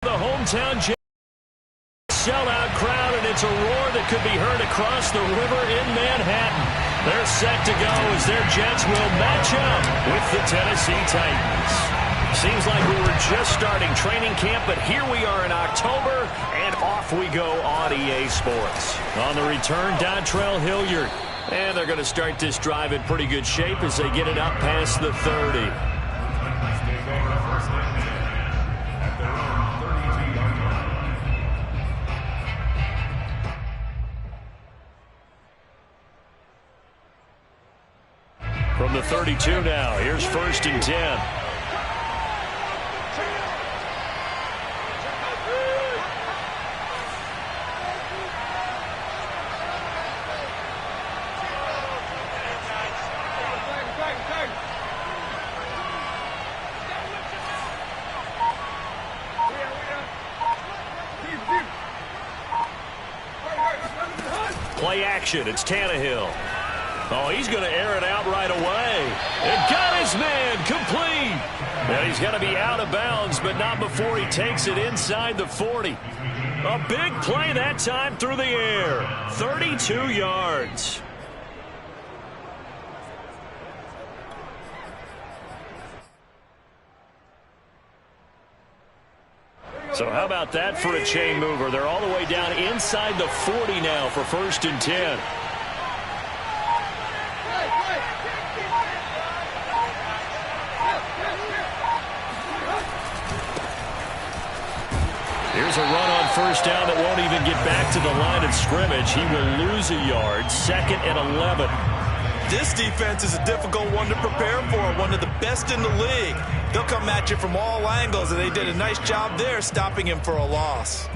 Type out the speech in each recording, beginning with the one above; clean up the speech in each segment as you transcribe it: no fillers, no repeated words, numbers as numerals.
The hometown sellout crowd, and it's a roar that could be heard across the river in Manhattan. They're set to go as their Jets will match up with the Tennessee Titans. Seems like we were just starting training camp, but here we are in October, and off we go on EA Sports. On the return, Dontrell Hilliard. And they're going to start this drive in pretty good shape as they get it up past the 30. From the 32 now, here's 1st and 10. Play action, it's Tannehill. Oh, he's going to air it out right away. And got his man complete. And he's going to be out of bounds, but not before he takes it inside the 40. A big play that time through the air. 32 yards. So how about that for a chain mover? They're all the way down inside the 40 now for 1st and 10. Here's a run on 1st down that won't even get back to the line of scrimmage. He will lose a yard. 2nd and 11. This defense is a difficult one to prepare for, one of the best in the league. They'll come at you from all angles, and they did a nice job there stopping him for a loss.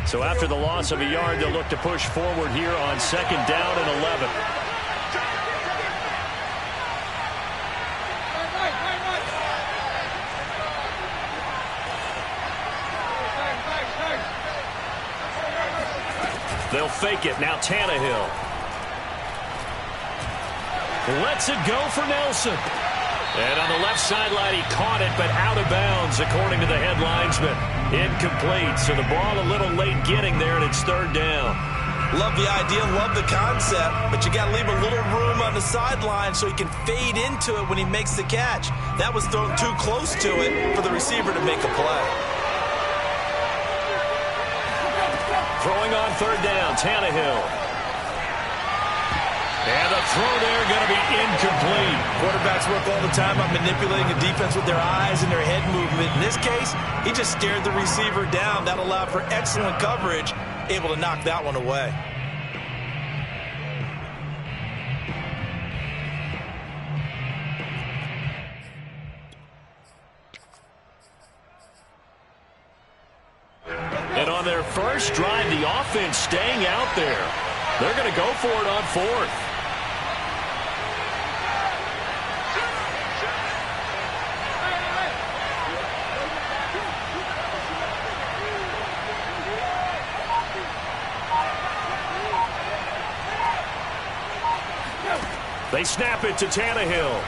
So after the loss of a yard, they'll look to push forward here on 2nd down and 11. They'll fake it. Now Tannehill. Lets it go for Nelson. And on the left sideline, he caught it, but out of bounds, according to the head linesman. Incomplete. So the ball a little late getting there, and it's 3rd down. Love the idea, love the concept, but you got to leave a little room on the sideline so he can fade into it when he makes the catch. That was thrown too close to it for the receiver to make a play. Throwing on 3rd down, Tannehill. And the throw there going to be incomplete. Quarterbacks work all the time on manipulating the defense with their eyes and their head movement. In this case, he just stared the receiver down. That allowed for excellent coverage, able to knock that one away. And on their first drive, the offense staying out there. They're going to go for it on 4th. They snap it to Tannehill.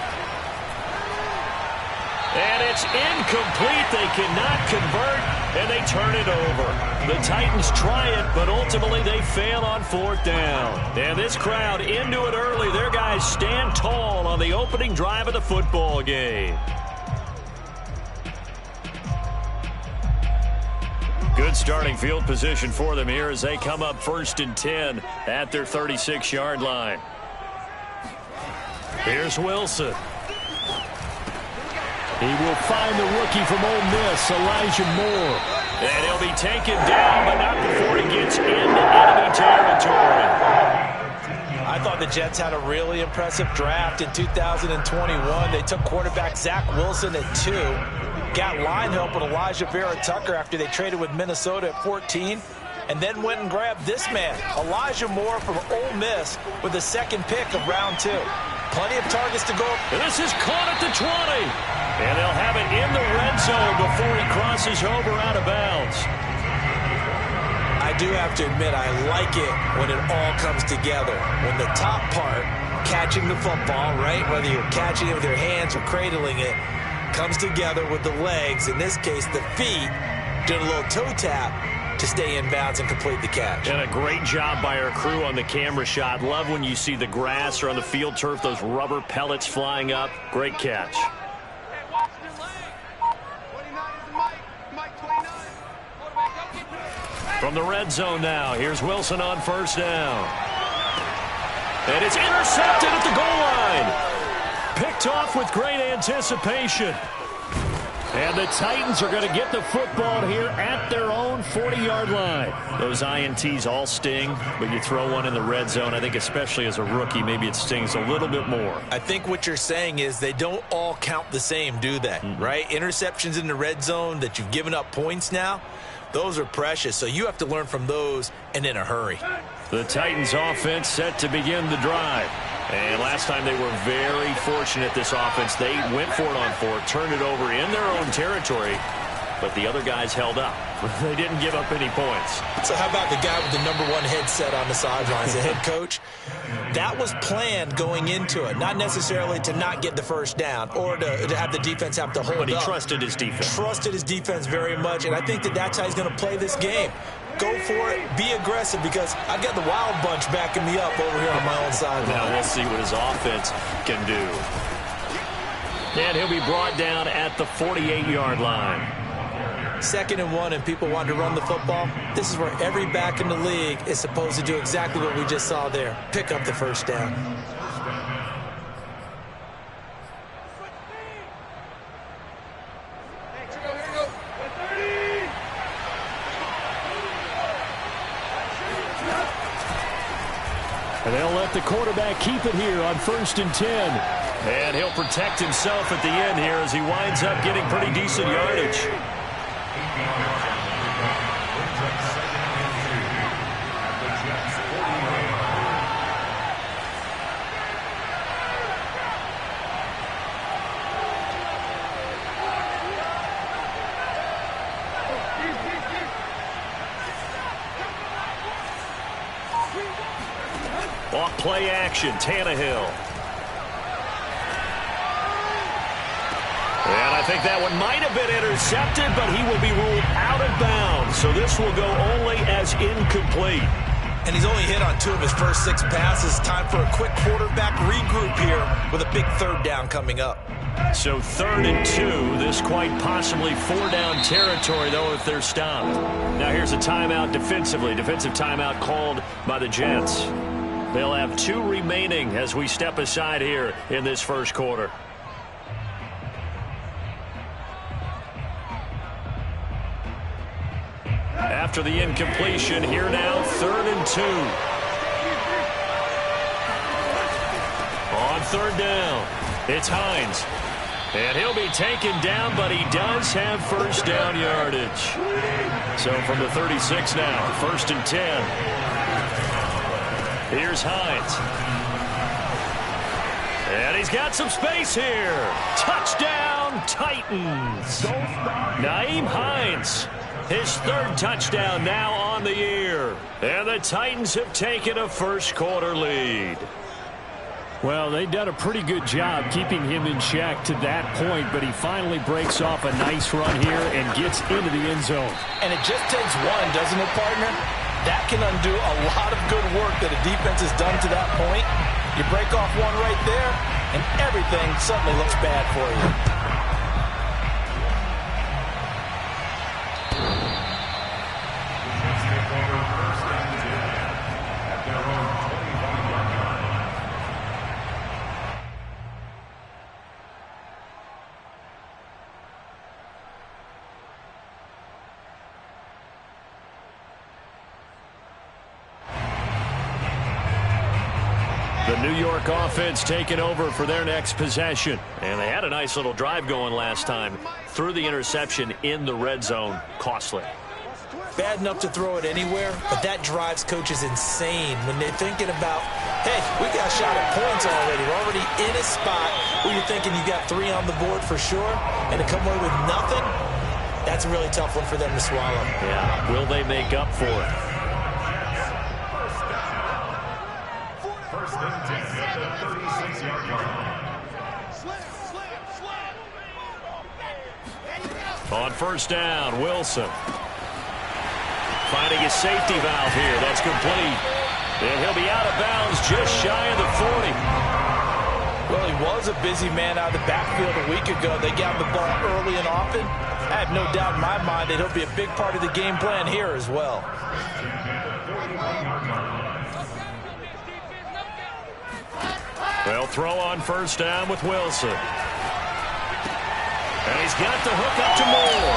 And it's incomplete. They cannot convert, and they turn it over. The Titans try it, but ultimately they fail on 4th down. And this crowd into it early. Their guys stand tall on the opening drive of the football game. Good starting field position for them here as they come up 1st and 10 at their 36-yard line. Here's Wilson. He will find the rookie from Ole Miss, Elijah Moore. And he'll be taken down, but not before he gets into enemy territory. I thought the Jets had a really impressive draft in 2021. They took quarterback Zach Wilson at 2. Got line help with Elijah Vera-Tucker after they traded with Minnesota at 14. And then went and grabbed this man, Elijah Moore from Ole Miss, with the 2nd pick of round 2. Plenty of targets to go. And this is caught at the 20. And they'll have it in the red zone before he crosses over out of bounds. I do have to admit, I like it when it all comes together. When the top part, catching the football, right, whether you're catching it with your hands or cradling it, comes together with the legs, in this case the feet, doing a little toe tap to stay in bounds and complete the catch. And a great job by our crew on the camera shot. Love when you see the grass or on the field turf, those rubber pellets flying up. Great catch. From the red zone now, here's Wilson on first down. And it's intercepted at the goal line. Picked off with great anticipation. And the Titans are going to get the football here at their own 40-yard line. Those INTs all sting, but you throw one in the red zone. I think especially as a rookie, maybe it stings a little bit more. I think what you're saying is they don't all count the same, do they? Right? Interceptions in the red zone that you've given up points now, those are precious. So you have to learn from those and in a hurry. The Titans offense set to begin the drive. And last time they were very fortunate, this offense. They went for it on fourth, turned it over in their own territory, but the other guys held up. They didn't give up any points. So how about the guy with the #1 headset on the sidelines, the head coach? That was planned going into it, not necessarily to not get the first down or to have the defense have to hold up. But he trusted his defense. Trusted his defense very much, and I think that's how he's going to play this game. Go for it. Be aggressive, because I've got the wild bunch backing me up over here on my own sideline. Now we'll see what his offense can do. And he'll be brought down at the 48-yard line. 2nd and 1, and people want to run the football. This is where every back in the league is supposed to do exactly what we just saw there. Pick up the first down. And they'll let the quarterback keep it here on 1st and 10. And he'll protect himself at the end here as he winds up getting pretty decent yardage. Off play action, Tannehill. And I think that one might have been intercepted, but he will be ruled out of bounds. So this will go only as incomplete. And he's only hit on 2 of his first 6 passes. Time for a quick quarterback regroup here with a big 3rd down coming up. So 3rd and 2. This quite possibly 4-down territory, though, if they're stopped. Now here's a timeout defensively. Defensive timeout called by the Jets. They'll have 2 remaining as we step aside here in this first quarter. After the incompletion, here now, 3rd and 2. On 3rd down, it's Hines. And he'll be taken down, but he does have 1st down yardage. So from the 36 now, 1st and 10. Here's Hines. And he's got some space here. Touchdown, Titans. Nyheim Hines, his 3rd touchdown now on the year. And the Titans have taken a first quarter lead. Well, they've done a pretty good job keeping him in check to that point, but he finally breaks off a nice run here and gets into the end zone. And it just takes one, doesn't it, partner? That can undo a lot of good work that a defense has done to that point. You break off one right there, and everything suddenly looks bad for you. The New York offense taking over for their next possession. And they had a nice little drive going last time. Threw the interception in the red zone. Costly. Bad enough to throw it anywhere, but that drives coaches insane when they're thinking about, hey, we got a shot at points already. We're already in a spot where you're thinking you got 3 on the board for sure, and to come away with nothing, that's a really tough one for them to swallow. Yeah, will they make up for it? First and 10 at the 36-yard line. On first down, Wilson. Finding his safety valve here. That's complete. And he'll be out of bounds just shy of the 40. Well, he was a busy man out of the backfield a week ago. They got the ball early and often. I have no doubt in my mind that he'll be a big part of the game plan here as well. They'll throw on first down with Wilson. And he's got the hook up to Moore.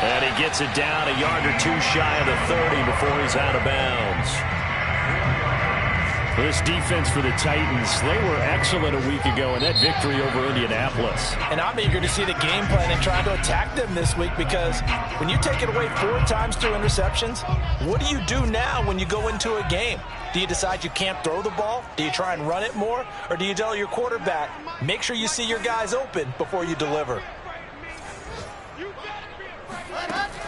And he gets it down a yard or two shy of the 30 before he's out of bounds. This defense for the Titans, they were excellent a week ago in that victory over Indianapolis. And I'm eager to see the game plan and try to attack them this week, because when you take it away 4 times through interceptions, what do you do now when you go into a game? Do you decide you can't throw the ball? Do you try and run it more? Or do you tell your quarterback, make sure you see your guys open before you deliver?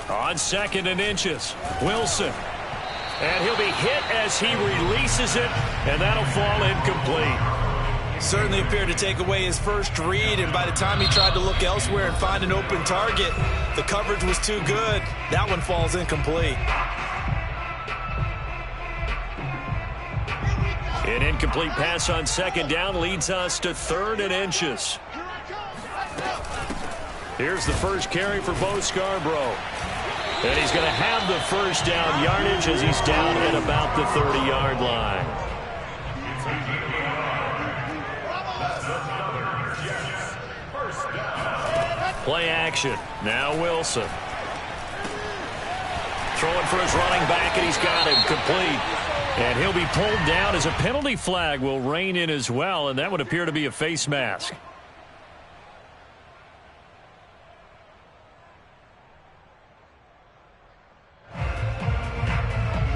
On 2nd and inches, Wilson. And he'll be hit as he releases it, and that'll fall incomplete. Certainly appeared to take away his first read, and by the time he tried to look elsewhere and find an open target, the coverage was too good. That one falls incomplete. An incomplete pass on 2nd down leads us to 3rd and inches. Here's the first carry for Bo Scarborough. And he's going to have the first down yardage as he's down at about the 30-yard line. Play action. Now Wilson. Throwing for his running back, and he's got him complete. And he'll be pulled down as a penalty flag will rein in as well, and that would appear to be a face mask.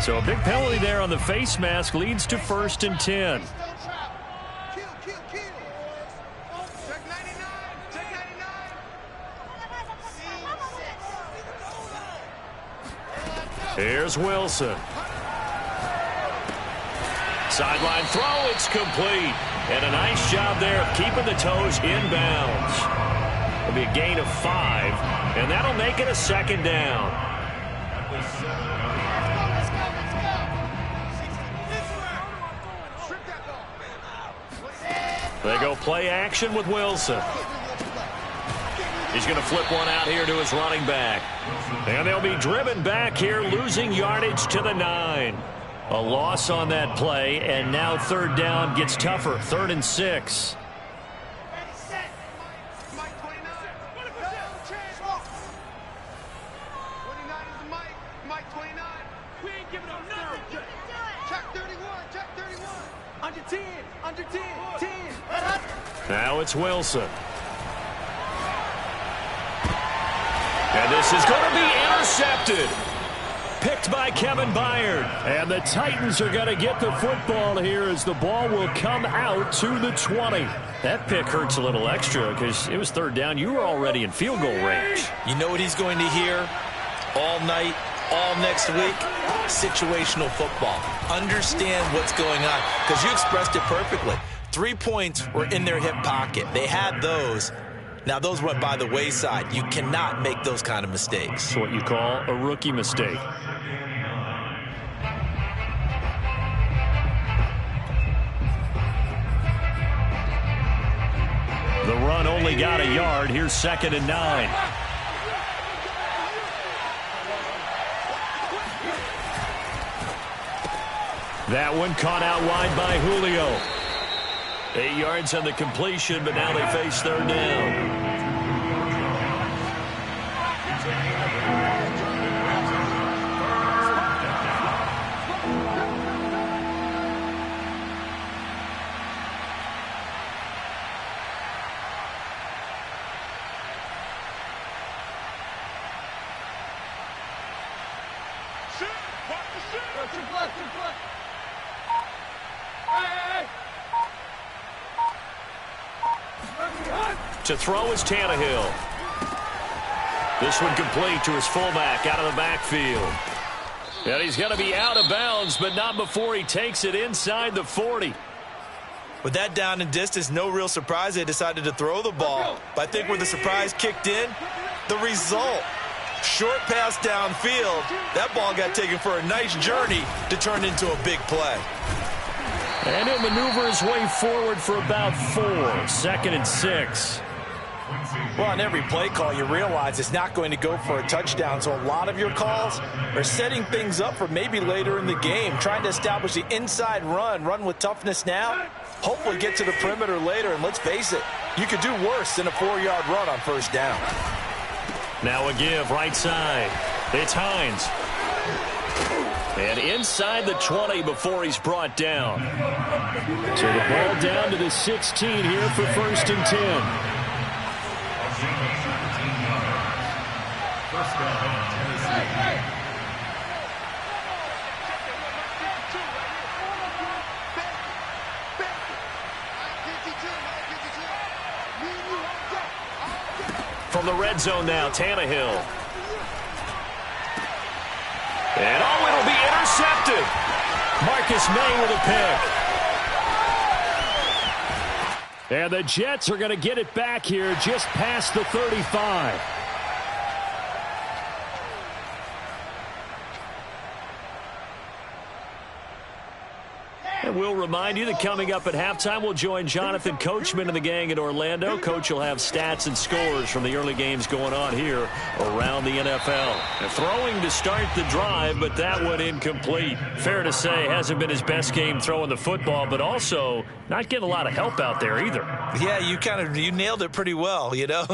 So a big penalty there on the face mask leads to 1st and 10. Here's Wilson. Sideline throw, it's complete. And a nice job there of keeping the toes inbounds. It'll be a gain of 5, and that'll make it a 2nd down. They go play action with Wilson. He's going to flip one out here to his running back. And they'll be driven back here, losing yardage to the 9. A loss on that play, and now 3rd down gets tougher. 3rd and 6. Now it's Wilson. And this is going to be intercepted. Picked by Kevin Byard. And the Titans are going to get the football here as the ball will come out to the 20. That pick hurts a little extra because it was 3rd down. You were already in field goal range. You know what he's going to hear all night, all next week? Situational football. Understand what's going on, because you expressed it perfectly. 3 points were in their hip pocket. They had those. Now, those went by the wayside. You cannot make those kind of mistakes. It's what you call a rookie mistake. The run only got a yard. Here's 2nd and 9. That one caught out wide by Julio. 8 yards on the completion, but now they face 3rd down. To throw is Tannehill. This one complete to his fullback out of the backfield. And he's going to be out of bounds, but not before he takes it inside the 40. With that down and distance, no real surprise they decided to throw the ball. But I think where the surprise kicked in, The result, short pass downfield. That ball got taken for a nice journey to turn into a big play. And he'll maneuver his way forward for about 4. 2nd and 6. Well, on every play call, you realize it's not going to go for a touchdown. So a lot of your calls are setting things up for maybe later in the game, trying to establish the inside run with toughness now, hopefully get to the perimeter later. And let's face it, you could do worse than a 4-yard run on first down. Now a give right side. It's Hines. And inside the 20 before he's brought down. So the ball down to the 16 here for 1st and 10. From the red zone now, Tannehill. And it'll be intercepted. Marcus May with a pick. And the Jets are going to get it back here just past the 35. And we'll remind you that coming up at halftime, we'll join Jonathan Coachman and the gang in Orlando. Coach will have stats and scores from the early games going on here around the NFL. And throwing to start the drive, but that one incomplete. Fair to say, hasn't been his best game throwing the football, but also not getting a lot of help out there either. Yeah, you nailed it pretty well, you know.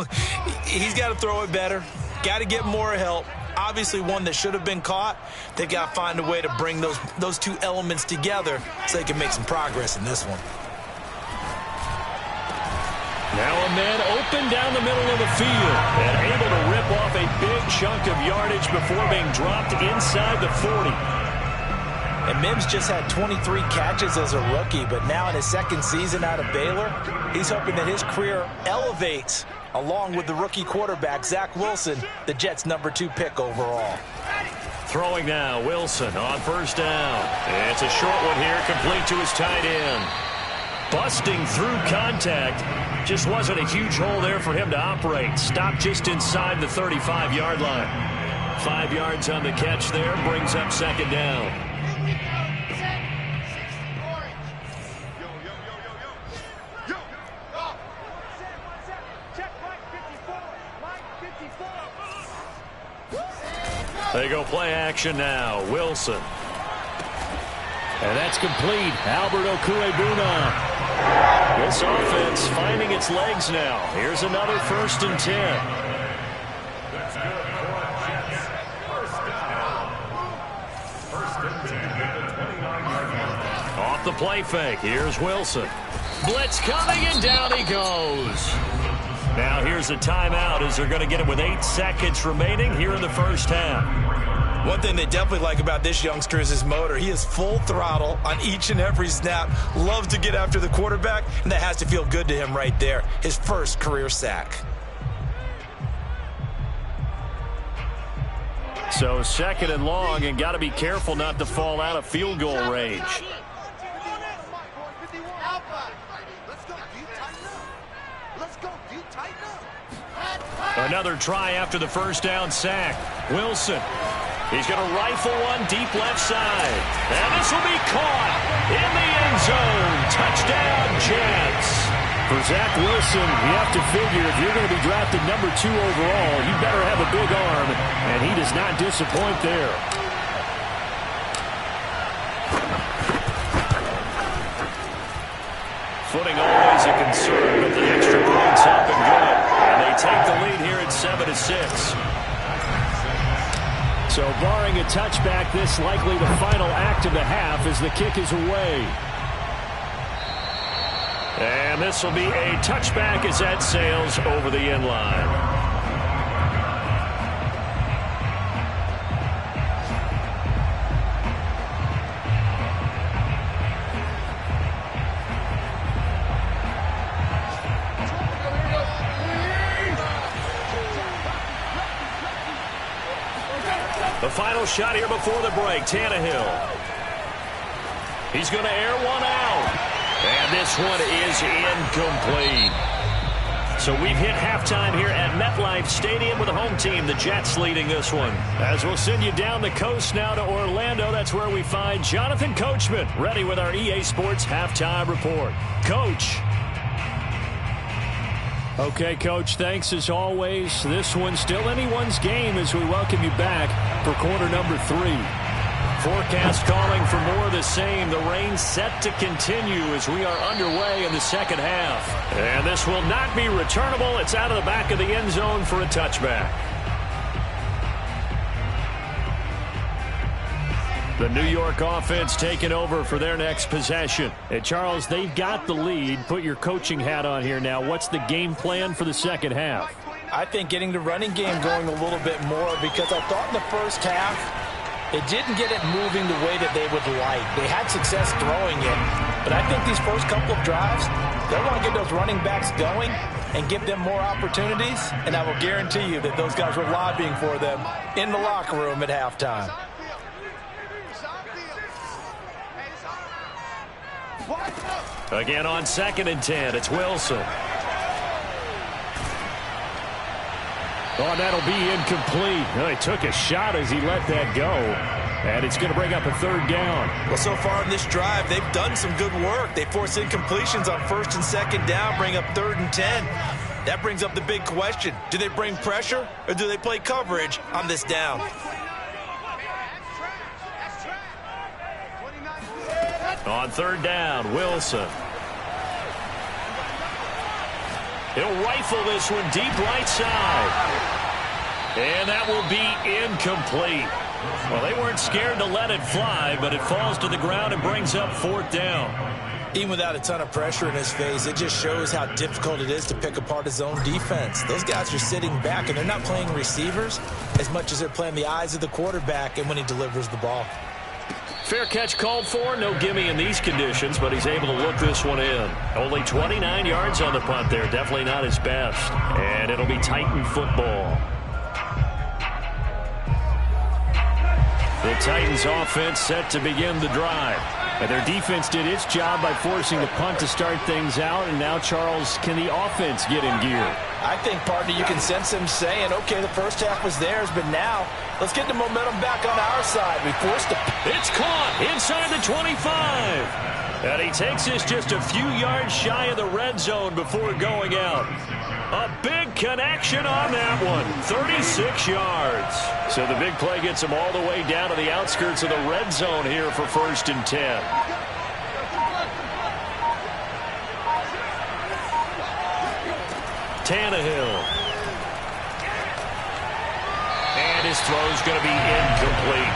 He's got to throw it better, got to get more help. Obviously one that should have been caught. They've got to find a way to bring those two elements together so they can make some progress in this one. Now a man open down the middle of the field and able to rip off a big chunk of yardage before being dropped inside the 40. And Mims just had 23 catches as a rookie, but now in his 2nd season out of Baylor, he's hoping that his career elevates along with the rookie quarterback, Zach Wilson, the Jets' number 2 pick overall. Throwing now, Wilson on first down. It's a short one here, complete to his tight end. Busting through contact. Just wasn't a huge hole there for him to operate. Stopped just inside the 35-yard line. 5 yards on the catch there, brings up 2nd down. They go play action now. Wilson. And that's complete. Albert Okwuegbunam. This offense finding its legs now. Here's another 1st and 10. Off the play fake. Here's Wilson. Blitz coming, and down he goes. Now here's a timeout as they're going to get it with 8 seconds remaining here in the first half. One thing they definitely like about this youngster is his motor. He is full throttle on each and every snap. Loves to get after the quarterback, and that has to feel good to him right there. His first career sack. So 2nd and long, and got to be careful not to fall out of field goal range. Another try after the first down sack. Wilson. He's going to rifle one deep left side. And this will be caught in the end zone. Touchdown, Jets. For Zach Wilson, you have to figure if you're going to be drafted number 2 overall, you better have a big arm, and he does not disappoint there. Footing always a concern, but the extra points up and good. And they take the lead here at 7-6. So barring a touchback, this likely the final act of the half as the kick is away. And this will be a touchback as that sails over the end line. The final shot here before the break, Tannehill. He's going to air one out. And this one is incomplete. So we've hit halftime here at MetLife Stadium with the home team, the Jets, leading this one. As we'll send you down the coast now to Orlando, that's where we find Jonathan Coachman, ready with our EA Sports halftime report. Coach. Okay, Coach, thanks as always. This one's still anyone's game as we welcome you back for quarter number 3. Forecast calling for more of the same. The rain set to continue as we are underway in the second half. And this will not be returnable. It's out of the back of the end zone for a touchback. The New York offense taking over for their next possession. And Charles, they've got the lead. Put your coaching hat on here now. What's the game plan for the second half? I think getting the running game going a little bit more, because I thought in the first half it didn't get it moving the way that they would like. They had success throwing it, but I think these first couple of drives, they want to get those running backs going and give them more opportunities, and I will guarantee you that those guys were lobbying for them in the locker room at halftime. Again on 2nd and 10, it's Wilson. Oh, that'll be incomplete. Well, he took a shot as he let that go. And it's going to bring up a 3rd down. Well, so far in this drive, they've done some good work. They force incompletions on 1st and 2nd down, bring up 3rd and 10. That brings up the big question. Do they bring pressure or do they play coverage on this down? On 3rd down, Wilson. He'll rifle this one deep right side. And that will be incomplete. Well, they weren't scared to let it fly, but it falls to the ground and brings up 4th down. Even without a ton of pressure in his face, it just shows how difficult it is to pick apart his own defense. Those guys are sitting back, and they're not playing receivers as much as they're playing the eyes of the quarterback and when he delivers the ball. Fair catch called for. No gimme in these conditions, but he's able to look this one in. Only 29 yards on the punt there. Definitely not his best. And it'll be Titan football. The Titans offense set to begin the drive. And their defense did its job by forcing the punt to start things out. And now, Charles, can the offense get in gear? I think, partner, you can sense him saying, okay, the first half was theirs, but now let's get the momentum back on our side. We forced it. It's caught inside the 25. And he takes this just a few yards shy of the red zone before going out. A big connection on that one. 36 yards. So the big play gets him all the way down to the outskirts of the red zone here for 1st and 10. Tannehill. And his throw's going to be incomplete.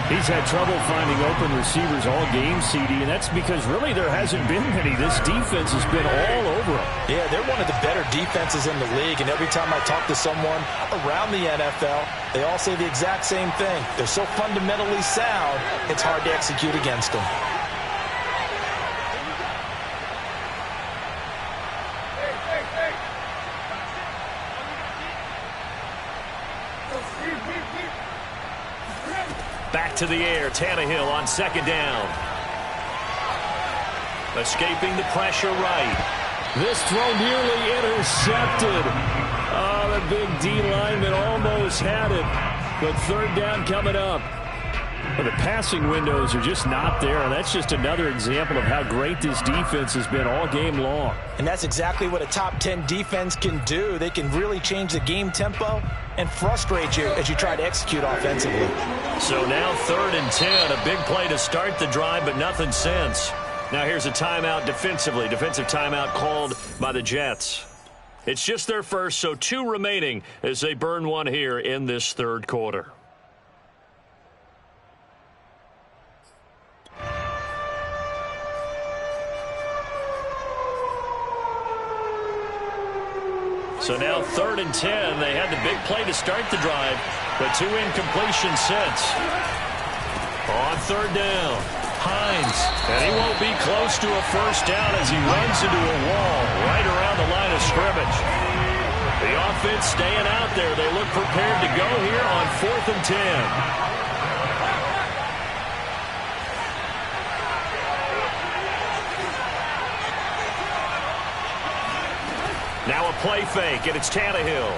He's had trouble finding open receivers all game, CD, and that's because really there hasn't been many. This defense has been all over him. Yeah, they're one of the better defenses in the league, and every time I talk to someone around the NFL, they all say the exact same thing. They're so fundamentally sound, it's hard to execute against them. Back to the air, Tannehill on 2nd down. Escaping the pressure right. This throw nearly intercepted. Oh, the big D lineman almost had it. But 3rd down coming up. But the passing windows are just not there, and that's just another example of how great this defense has been all game long. And that's exactly what a top 10 defense can do. They can really change the game tempo and frustrate you as you try to execute offensively. So now 3rd and 10, a big play to start the drive, but nothing since. Now here's a timeout defensively. Defensive timeout called by the Jets. It's just their first, so 2 remaining as they burn one here in this 3rd quarter. So now 3rd and 10. They had the big play to start the drive, but 2 incompletions since. On 3rd down, Hines. And he won't be close to a first down as he runs into a wall right around the line of scrimmage. The offense staying out there. They look prepared to go here on 4th and 10. Now a play fake, and it's Tannehill.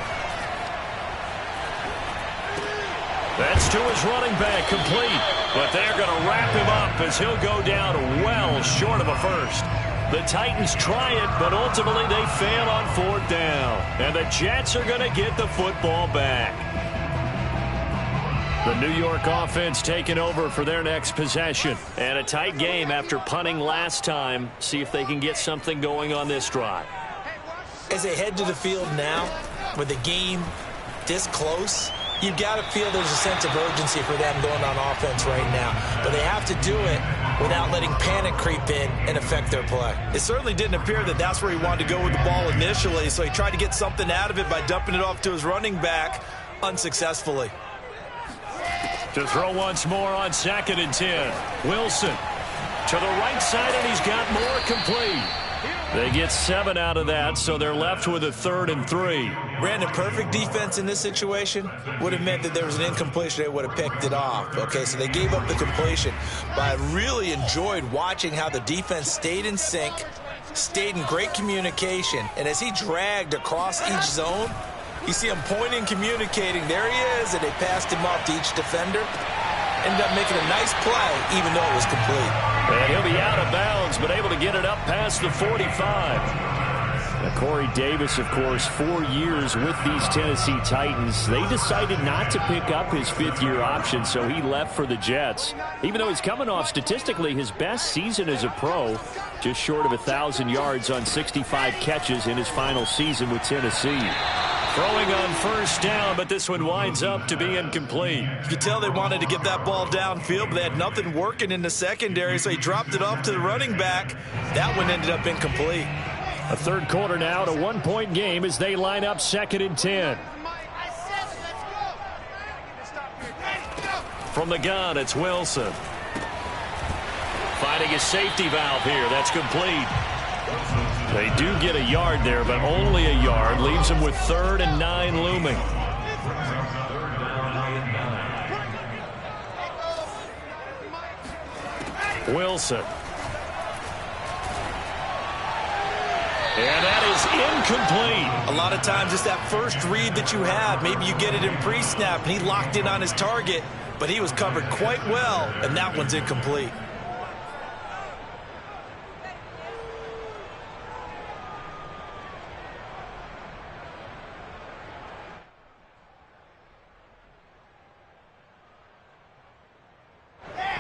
That's to his running back, complete. But they're going to wrap him up as he'll go down well short of a first. The Titans try it, but ultimately they fail on 4th down. And the Jets are going to get the football back. The New York offense taking over for their next possession. And a tight game after punting last time. See if they can get something going on this drive. As they head to the field now, with the game this close, you've got to feel there's a sense of urgency for them going on offense right now. But they have to do it without letting panic creep in and affect their play. It certainly didn't appear that that's where he wanted to go with the ball initially, so he tried to get something out of it by dumping it off to his running back unsuccessfully. To throw once more on 2nd and 10. Wilson to the right side, and he's got more, complete. They get 7 out of that, so they're left with a 3rd and 3. Brandon, perfect defense in this situation would have meant that there was an incompletion. They would have picked it off. Okay, so they gave up the completion. But I really enjoyed watching how the defense stayed in sync, stayed in great communication. And as he dragged across each zone, you see him pointing, communicating. There he is, and they passed him off to each defender. Ended up making a nice play, even though it was complete. And he'll be out of bounds, but able to get it up past the 45. Now, Corey Davis, of course, 4 years with these Tennessee Titans. They decided not to pick up his 5th-year option, so he left for the Jets. Even though he's coming off statistically his best season as a pro, just short of 1,000 yards on 65 catches in his final season with Tennessee. Throwing on 1st down, but this one winds up to be incomplete. You could tell they wanted to get that ball downfield, but they had nothing working in the secondary, so he dropped it off to the running back. That one ended up incomplete. A 3rd quarter now, to 1-point game as they line up 2nd and 10. From the gun, it's Wilson. Finding a safety valve here. That's complete. They do get a yard there, but only a yard. Leaves them with 3rd and 9 looming. Wilson. And that is incomplete. A lot of times it's that first read that you have. Maybe you get it in pre-snap, and he locked in on his target, but he was covered quite well, and that one's incomplete.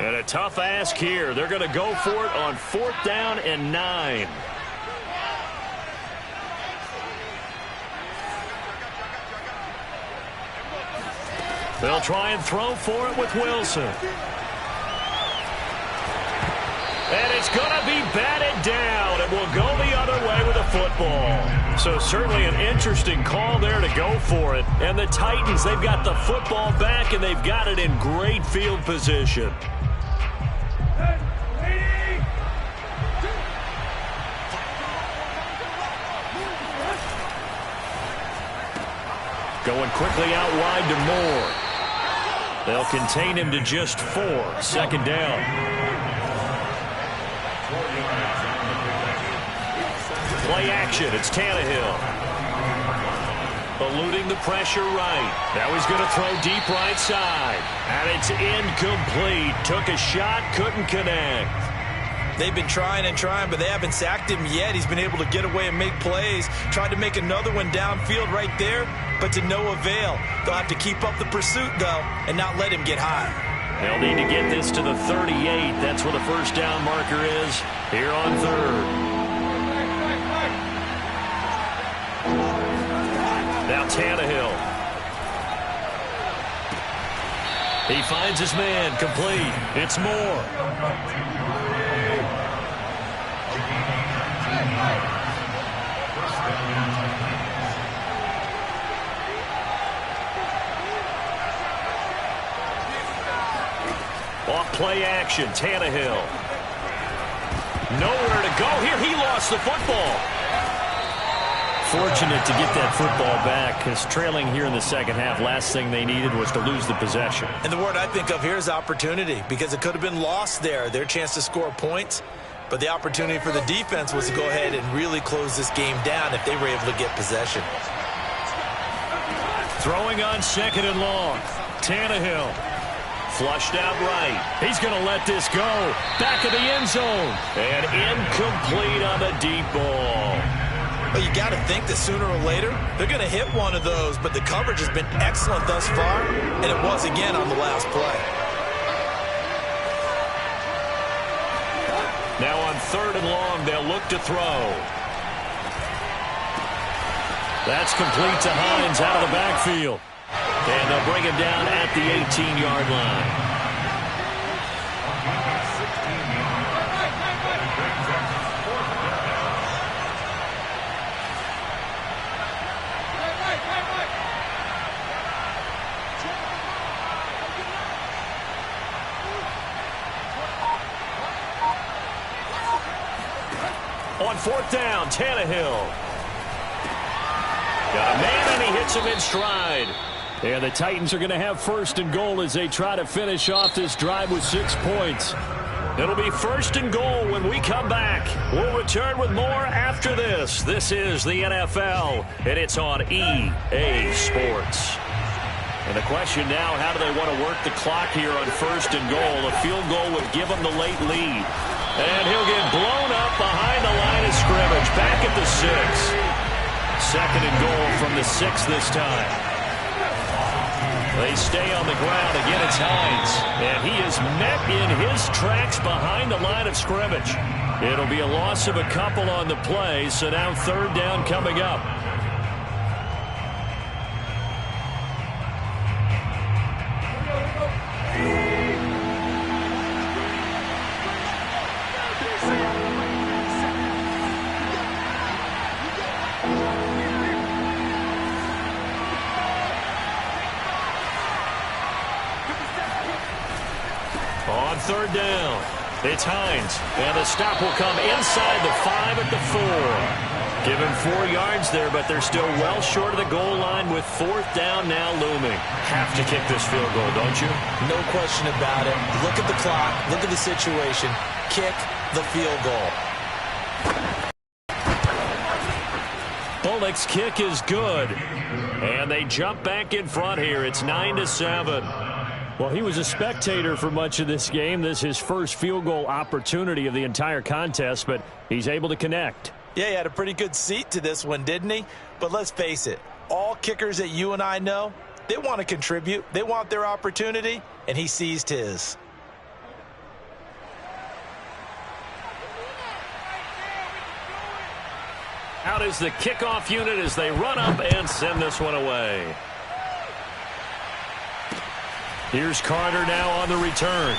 And a tough ask here. They're going to go for it on 4th down and 9. They'll try and throw for it with Wilson. And it's going to be batted down. It will go the other way with a football. So certainly an interesting call there to go for it. And the Titans, they've got the football back, and they've got it in great field position. Going quickly out wide to Moore. They'll contain him to just 4. 2nd down. Play action. It's Tannehill. Eluding the pressure right. Now he's going to throw deep right side. And it's incomplete. Took a shot, couldn't connect. They've been trying and trying, but they haven't sacked him yet. He's been able to get away and make plays. Tried to make another one downfield right there, but to no avail. They'll have to keep up the pursuit, though, and not let him get high. They'll need to get this to the 38. That's where the 1st down marker is here on 3rd. Now Tannehill. He finds his man, complete. It's Moore. Off play action, Tannehill. Nowhere to go here. He lost the football. Fortunate to get that football back, because trailing here in the 2nd half, last thing they needed was to lose the possession. And the word I think of here is opportunity, because it could have been lost there. Their chance to score points. But the opportunity for the defense was to go ahead and really close this game down if they were able to get possession. Throwing on 2nd and long. Tannehill. Flushed out right. He's going to let this go. Back of the end zone. And incomplete on the deep ball. Well, you got to think that sooner or later, they're going to hit one of those. But the coverage has been excellent thus far. And it was again on the last play. Now on 3rd and long, they'll look to throw. That's complete to Hines out of the backfield. And they'll bring him down at the 18-yard line. On 4th down, Tannehill. Got a man, and he hits him in stride. And the Titans are going to have 1st and goal as they try to finish off this drive with 6 points. It'll be 1st and goal when we come back. We'll return with more after this. This is the NFL, and it's on EA Sports. And the question now, how do they want to work the clock here on 1st and goal? A field goal would give them the late lead. And he'll get blown up behind the line of scrimmage, back at the 6. 2nd and goal from the 6 this time. They stay on the ground. Again, it's Hines. And he is met in his tracks behind the line of scrimmage. It'll be a loss of a couple on the play, so now 3rd down coming up. On 3rd down, it's Hines, and the stop will come inside the 5 at the 4. Given 4 yards there, but they're still well short of the goal line with 4th down now looming. Have to kick this field goal, don't you? No question about it. Look at the clock. Look at the situation. Kick the field goal. Bullock's kick is good. And they jump back in front here. It's 9-7. Well, he was a spectator for much of this game. This is his first field goal opportunity of the entire contest, but he's able to connect. Yeah, he had a pretty good seat to this one, didn't he? But let's face it, all kickers that you and I know, they want to contribute. They want their opportunity, and he seized his. Out is the kickoff unit as they run up and send this one away. Here's Carter now on the return.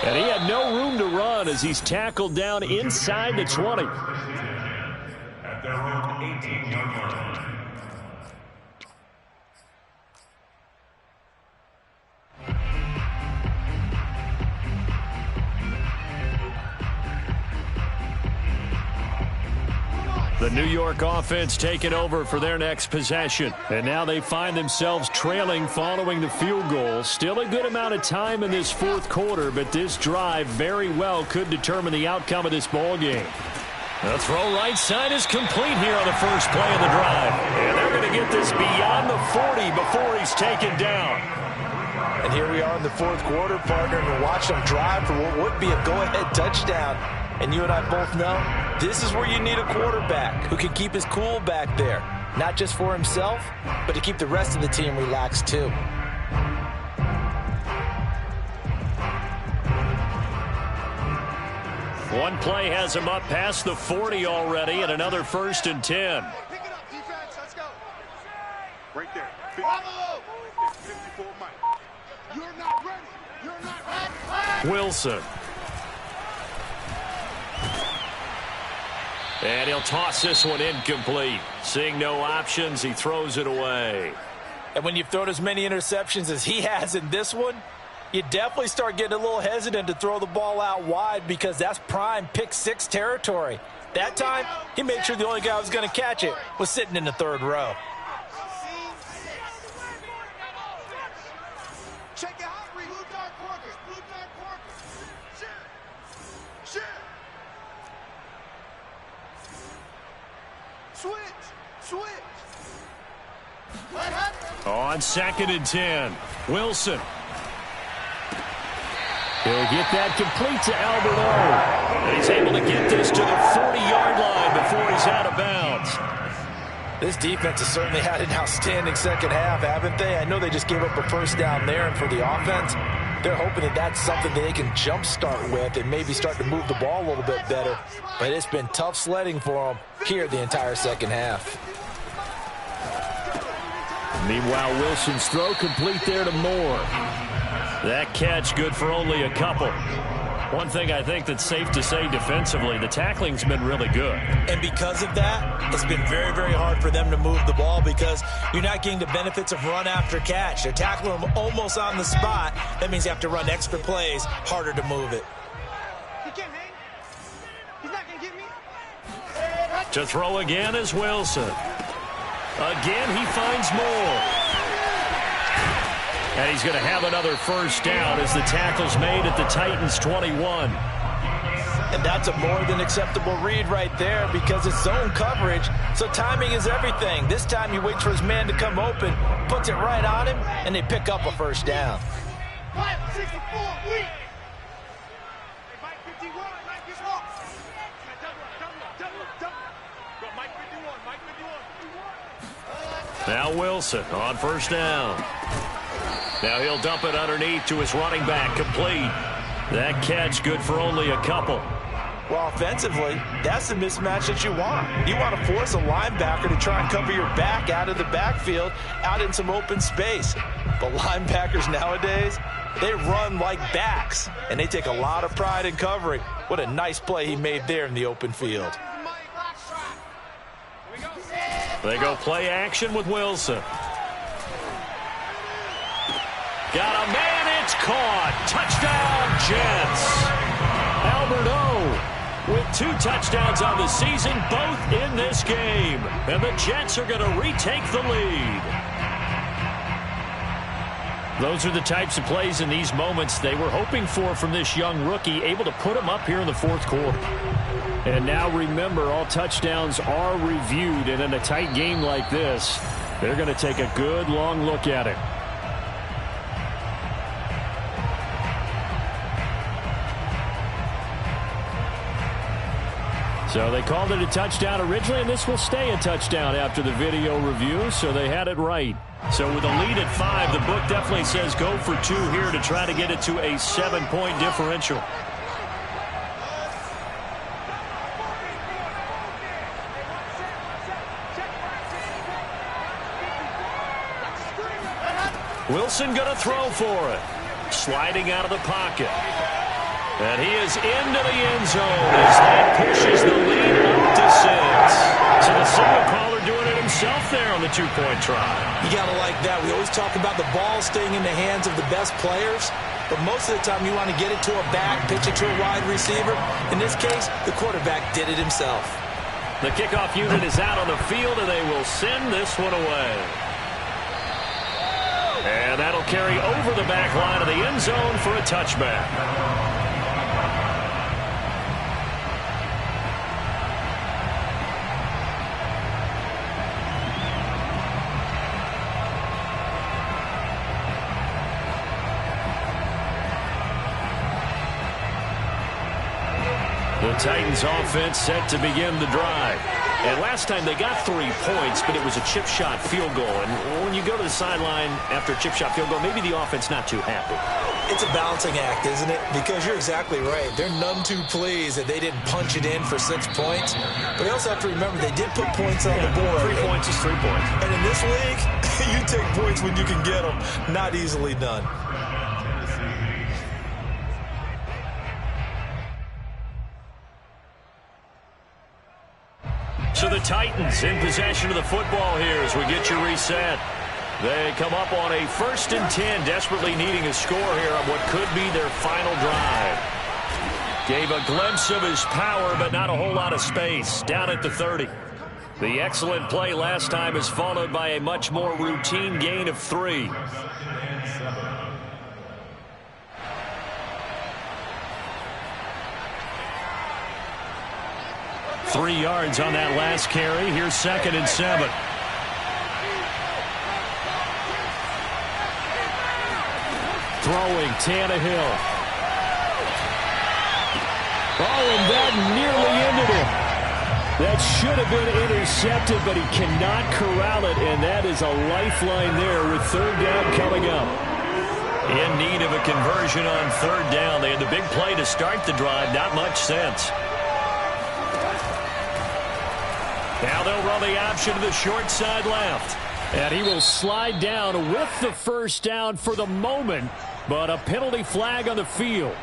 And he had no room to run as he's tackled down inside the 20. At their own 18-yard line. The New York offense taking over for their next possession. And now they find themselves trailing following the field goal. Still a good amount of time in this 4th quarter, but this drive very well could determine the outcome of this ball game. The throw right side is complete here on the first play of the drive. And they're going to get this beyond the 40 before he's taken down. And here we are in the 4th quarter, partner, and watch them drive for what would be a go-ahead touchdown. And you and I both know this is where you need a quarterback who can keep his cool back there. Not just for himself, but to keep the rest of the team relaxed too. One play has him up past the 40 already, and another 1st and 10. Pick it up, defense. Let's go. Right there. Bravo! 54 Mike. You're not ready. You're not ready. Wilson. And he'll toss this one incomplete. Seeing no options, he throws it away. And when you've thrown as many interceptions as he has in this one, you definitely start getting a little hesitant to throw the ball out wide because that's prime pick 6 territory. That time, he made sure the only guy who was going to catch it was sitting in the 3rd row. Check it out. Blue dark corkers. Blue dark corkers. On 2nd and 10, Wilson. He'll get that complete to Alberto. And he's able to get this to the 40-yard line before he's out of bounds. This defense has certainly had an outstanding second half, haven't they? I know they just gave up a first down there, and for the offense, they're hoping that that's something that they can jumpstart with and maybe start to move the ball a little bit better. But it's been tough sledding for them here the entire second half. Meanwhile, Wilson's throw complete there to Moore. That catch good for only a couple. One thing I think that's safe to say defensively, the tackling's been really good. And because of that, it's been very, very hard for them to move the ball because you're not getting the benefits of run after catch. They're tackling them almost on the spot. That means you have to run extra plays, harder to move it. He can't hang. He's not going to get me. To throw again is Wilson. Again, he finds Moore. And he's going to have another first down as the tackle's made at the Titans' 21. And that's a more than acceptable read right there because it's zone coverage, so timing is everything. This time he waits for his man to come open, puts it right on him, and they pick up a first down. 64, weak. Mike 51, Mike 51. Double. Go, Mike 51, Mike 51. Now Wilson on first down. Now he'll dump it underneath to his running back, complete. That catch good for only a couple. Well, offensively, that's the mismatch that you want. You want to force a linebacker to try and cover your back out of the backfield, out in some open space. But linebackers nowadays, they run like backs, and they take a lot of pride in covering. What a nice play he made there in the open field. They go play action with Wilson. Got a man, it's caught. Touchdown, Jets. Alberto with 2 touchdowns on the season, both in this game. And the Jets are going to retake the lead. Those are the types of plays in these moments they were hoping for from this young rookie, able to put him up here in the 4th quarter. And now remember, all touchdowns are reviewed, and in a tight game like this, they're going to take a good long look at it. So they called it a touchdown originally, and this will stay a touchdown after the video review, so they had it right. So with a lead at 5, the book definitely says go for 2 here to try to get it to a 7-point differential. Wilson going to throw for it. Sliding out of the pocket. And he is into the end zone as that pushes the lead up to 6. So the signal caller doing it himself there on the 2-point try. You got to like that. We always talk about the ball staying in the hands of the best players, but most of the time you want to get it to a back, pitch it to a wide receiver. In this case, the quarterback did it himself. The kickoff unit is out on the field, and they will send this one away. And that'll carry over the back line of the end zone for a touchback. The Titans offense set to begin the drive. And last time they got 3 points, but it was a chip shot field goal. And when you go to the sideline after a chip shot field goal, maybe the offense not too happy. It's a balancing act, isn't it? Because you're exactly right. They're none too pleased that they didn't punch it in for 6 points. But you also have to remember they did put points on the board. 3 points is 3 points. And in this league, you take points when you can get them. Not easily done. So the Titans in possession of the football here as we get you reset. They come up on a 1st and 10, desperately needing a score here on what could be their final drive. Gave a glimpse of his power, but not a whole lot of space. Down at the 30. The excellent play last time is followed by a much more routine gain of 3. 3 yards on that last carry. Here's 2nd and 7. Throwing, Tannehill. Oh, and that nearly ended it. That should have been intercepted, but he cannot corral it, and that is a lifeline there with 3rd down coming up. In need of a conversion on 3rd down. They had the big play to start the drive. Not much sense. Now they'll run the option to the short side left. And he will slide down with the 1st down for the moment, but a penalty flag on the field.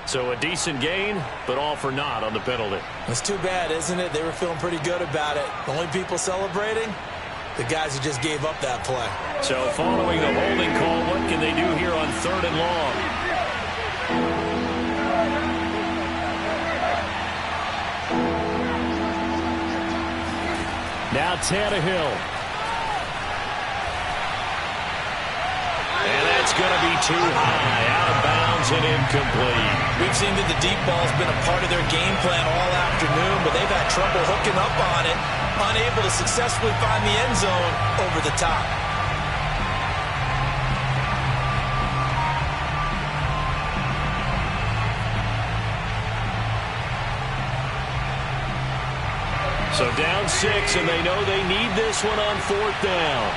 So a decent gain, but all for naught on the penalty. It's too bad, isn't it? They were feeling pretty good about it. The only people celebrating, the guys who just gave up that play. So following the holding call, what can they do here on 3rd and long? Now Tannehill. And that's going to be too high, out of bounds and incomplete. We've seen that the deep ball's been a part of their game plan all afternoon, but they've had trouble hooking up on it, unable to successfully find the end zone over the top. So down 6, and they know they need this one on 4th down.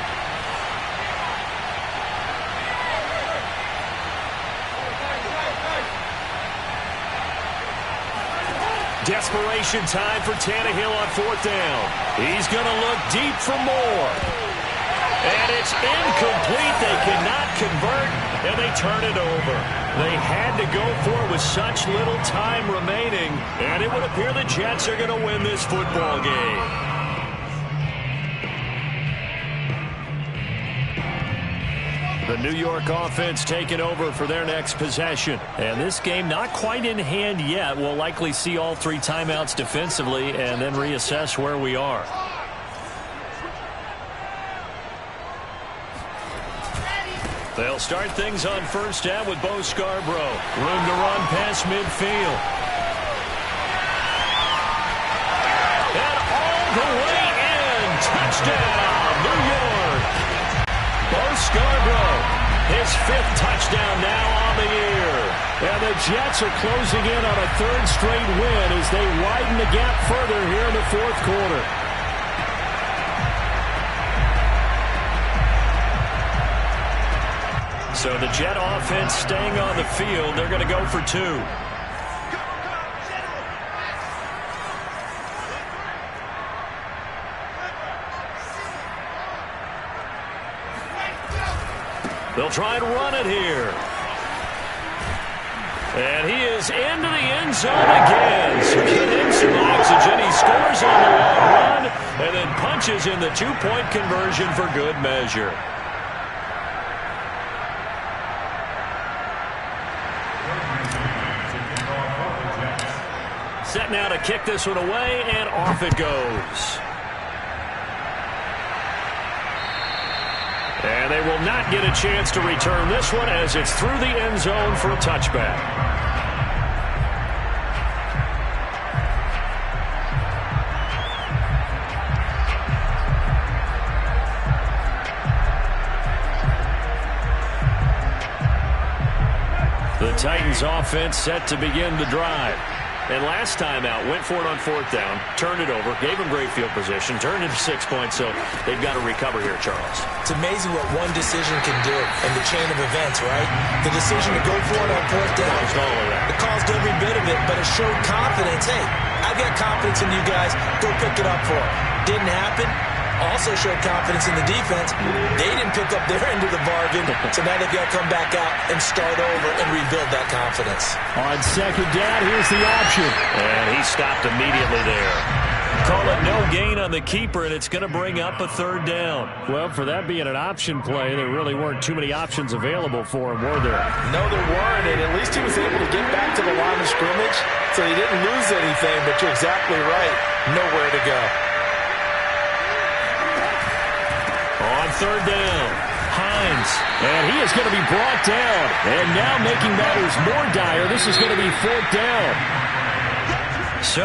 Desperation time for Tannehill on 4th down. He's going to look deep for more. And it's incomplete. They cannot convert, and they turn it over. They had to go for it with such little time remaining, and it would appear the Jets are going to win this football game. The New York offense taking over for their next possession. And this game not quite in hand yet. We'll likely see all 3 timeouts defensively and then reassess where we are. They'll start things on 1st down with Bo Scarborough. Room to run past midfield. And all the way in. Touchdown, New York. Bo Scarborough, his 5th touchdown now on the year. And the Jets are closing in on a 3rd straight win as they widen the gap further here in the 4th quarter. So the Jet offense staying on the field. They're going to go for 2. They'll try and run it here. And he is into the end zone again. So get him some oxygen. He scores on the long run and then punches in the 2-point conversion for good measure. Set now to kick this one away, and off it goes. And they will not get a chance to return this one as it's through the end zone for a touchback. The Titans offense set to begin the drive. And last time out, went for it on 4th down, turned it over, gave him great field position, turned it to 6 points, so they've got to recover here, Charles. It's amazing what one decision can do in the chain of events, right? The decision to go for it on 4th down. It caused every bit of it, but it showed confidence. Hey, I've got confidence in you guys. Go pick it up for it. Didn't happen. Also showed confidence in the defense. They didn't pick up their end of the bargain, so now they've got to come back out and start over and rebuild that confidence. On 2nd down, here's the option. And he stopped immediately there. Call it no gain on the keeper, and it's going to bring up a 3rd down. Well, for that being an option play, there really weren't too many options available for him, were there? No, there weren't, and at least he was able to get back to the line of scrimmage, so he didn't lose anything, but you're exactly right. Nowhere to go. On 3rd down, Hines. And he is going to be brought down. And now making matters more dire, this is going to be 4th down. So